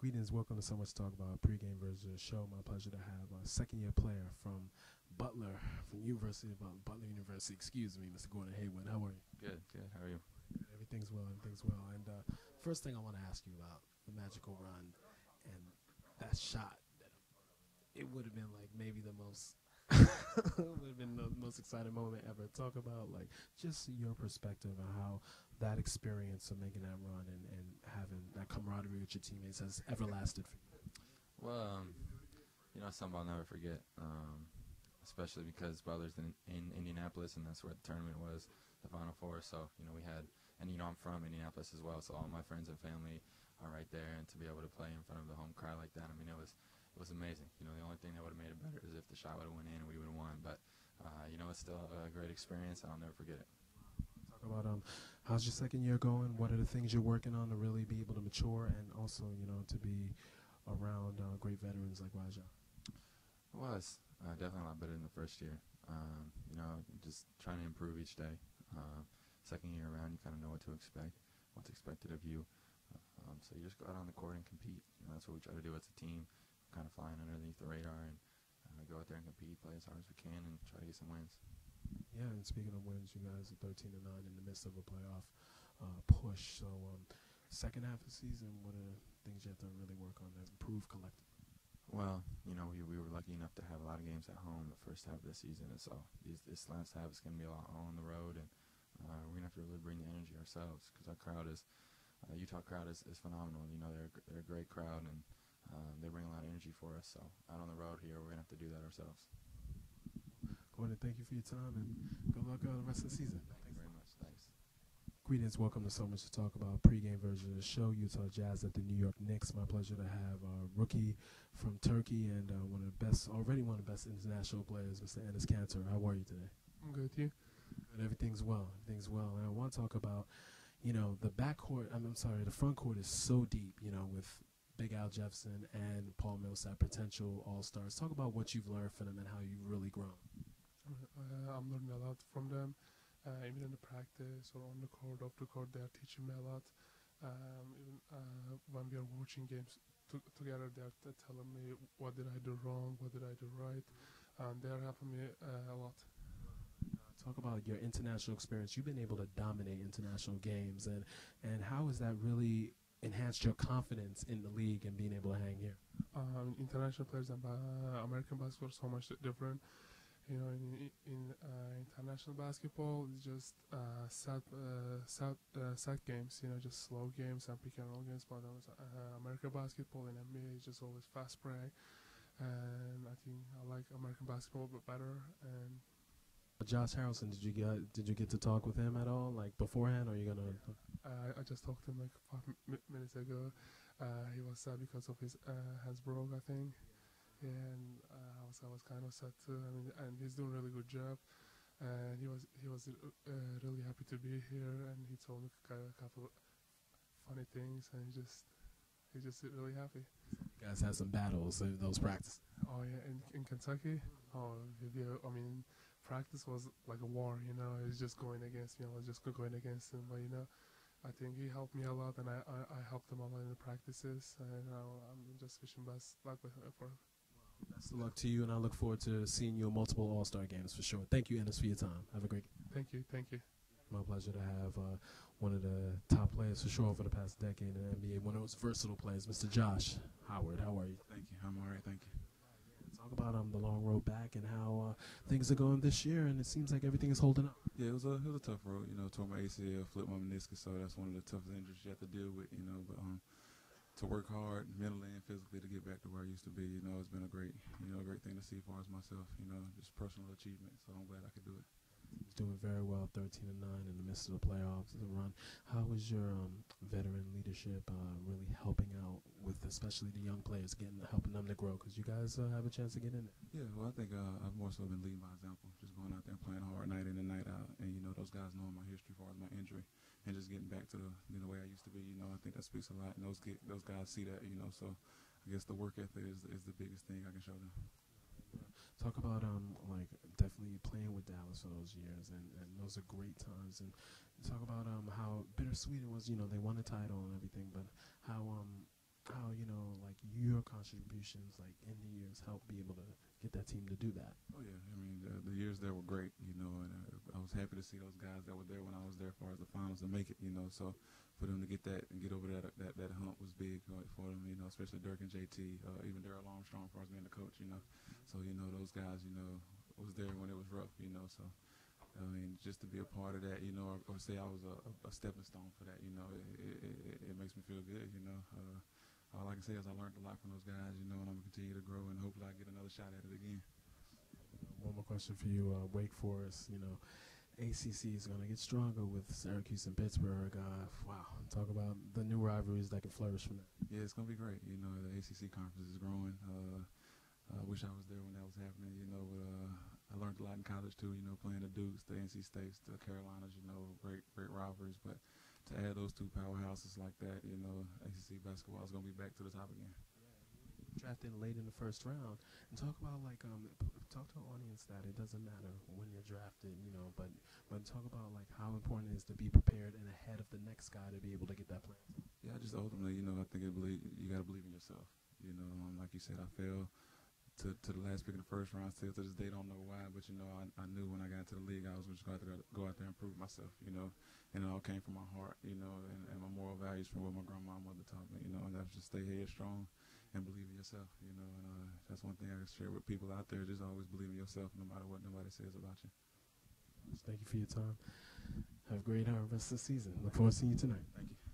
Greetings, welcome to So Much Talk About pregame version of the show. My pleasure to have a second-year player from Butler, from Butler University. Excuse me, Mr. Gordon Hayward. How are you? Good. How are you? Everything's well. And first thing I want to ask you about the magical run and that shot. It would have been like maybe the most exciting moment ever. Talk about like just your perspective on how that experience of making that run and having that camaraderie with your teammates has ever lasted for you. Well, something I'll never forget, especially because Butler's in Indianapolis, and that's where the tournament was, the Final Four. So, we had, and I'm from Indianapolis as well, so all my friends and family are right there, and to be able to play in front of the home crowd like that, it was amazing. The only thing that would have made it better is if the shot would have went in and we would have won. But, it's still a great experience, and I'll never forget it. Talk about how's your second year going? What are the things you're working on to really be able to mature and also, to be around great veterans like Raja? Well, it's definitely a lot better than the first year. Just trying to improve each day. Second year around, you kind of know what to expect, what's expected of you. So you just go out on the court and compete. That's what we try to do as a team, kind of flying underneath the radar and go out there and compete, play as hard as we can, and try to get some wins. Yeah, and speaking of wins, you guys are 13-9 in the midst of a playoff push. So second half of the season, what are the things you have to really work on to improve collectively? Well, we were lucky enough to have a lot of games at home the first half of the season, and so this last half is going to be a lot all on the road, and we're going to have to really bring the energy ourselves because our crowd is, Utah crowd is phenomenal. They're a great crowd, and they bring a lot of energy for us. So out on the road here, we're going to have to do that ourselves. Gordon, thank you for your time, and good luck the rest of the season. Thank you very much. Thanks. Greetings, welcome to So Much to Talk About pregame version of the show. Utah Jazz at the New York Knicks. My pleasure to have a rookie from Turkey and one of the best international players, Mr. Enes Kanter. How are you today? I'm good. You? Good. Everything's well. And I want to talk about, the backcourt. The front court is so deep. With Big Al Jefferson and Paul Millsap, potential all-stars. Talk about what you've learned from them and how you've really grown. I'm learning a lot from them. Even in the practice or on the court, off the court, they're teaching me a lot. Even when we are watching games together, they're telling me what did I do wrong, what did I do right. They're helping me a lot. Talk about your international experience. You've been able to dominate international games, and how has that really enhanced your confidence in the league and being able to hang here? International players and American basketball are so much different. In international basketball, it's just set games, just slow games and pick and roll games. But American basketball and NBA is just always fast break, and I think I like American basketball but better. And Josh Harrelson, did you get to talk with him at all, like beforehand, or are you gonna? I just talked to him like 5 minutes ago. He was sad because of his hands broke, I think. Yeah, and I was kind of sad too. And he's doing a really good job. And he was really happy to be here. And he told me a couple funny things, and he's just really happy. You guys had some battles in those practices. Oh yeah, in Kentucky. Oh, practice was like a war. He's just going against me. I was just going against him, but I think he helped me a lot, and I helped him a lot in the practices. And I'm just wishing best luck for him. Best of luck to you, and I look forward to seeing you in multiple All-Star games for sure. Thank you, Enes, for your time. Have a great day. Thank you. My pleasure to have one of the top players for sure over the past decade in the NBA, one of those versatile players, Mr. Josh Howard. How are you? Thank you. I'm all right. Thank you. Talk about the long road back and how things are going this year, and it seems like everything is holding up. Yeah, it was a tough road. Tore my ACL, flipped my meniscus, so that's one of the toughest injuries you have to deal with. But to work hard mentally and physically to get back to where I used to be, it's been a great thing to see as far as myself. Just personal achievement. So I'm glad I could do it. He's doing very well, 13-9 in the midst of the playoffs. The run. How is your veteran leadership really helping out with, especially the young players, helping them to grow? Because you guys have a chance to get in there. Yeah, well, I think I've more so been leading by example, just going out there and playing hard night in and night out. And those guys knowing my history as far as my injury, and just getting back to the way I used to be. I think that speaks a lot, and those guys see that. So I guess the work ethic is the biggest thing I can show them. Talk about definitely playing with Dallas for those years, and those are great times. And talk about how bittersweet it was. They won the title and everything, but how contributions like in the years help be able to get that team to do that? Oh yeah, I mean the years there were great, you know, and I was happy to see those guys that were there when I was there, as far as the finals, to make it, you know. So for them to get that and get over that hump was big for them, you know, especially Dirk and JT, even Daryl Armstrong, as far as being the coach, you know. So you know those guys, you know, was there when it was rough, you know. So I mean, just to be a part of that, you know, or say I was a stepping stone for that, you know, it makes me feel good, you know. All I can say is I learned a lot from those guys, you know, and I'm going to continue to grow, and hopefully I get another shot at it again. One more question for you, Wake Forest, you know, ACC is going to get stronger with Syracuse and Pittsburgh. Wow, talk about the new rivalries that can flourish from that. Yeah, it's going to be great. You know, the ACC conference is growing. I wish I was there when that was happening, you know, but I learned a lot in college too, you know, playing the Dukes, the NC States, the Carolinas, you know, great rivalries. But to add those two powerhouses like that, you know, ACC basketball is going to be back to the top again. Drafted late in the first round, and talk about like talk to our audience that it doesn't matter when you're drafted, you know, but talk about like how important it is to be prepared and ahead of the next guy to be able to get that plan. Yeah, just ultimately, you know, I think you got to believe in yourself. You know, like you said, I fell to the last pick in the first round. Still to this day, don't know why, but you know, I knew when I got into the league, I was just going to go out there and prove myself. You know, and it all came from my heart. You know, and my moral values from what my grandma and mother taught me. You know, and that's just stay headstrong and believe in yourself. You know, and that's one thing I can share with people out there. Just always believe in yourself, no matter what nobody says about you. Thank you for your time. Have a great rest of the season. Look forward to seeing you tonight. Thank you.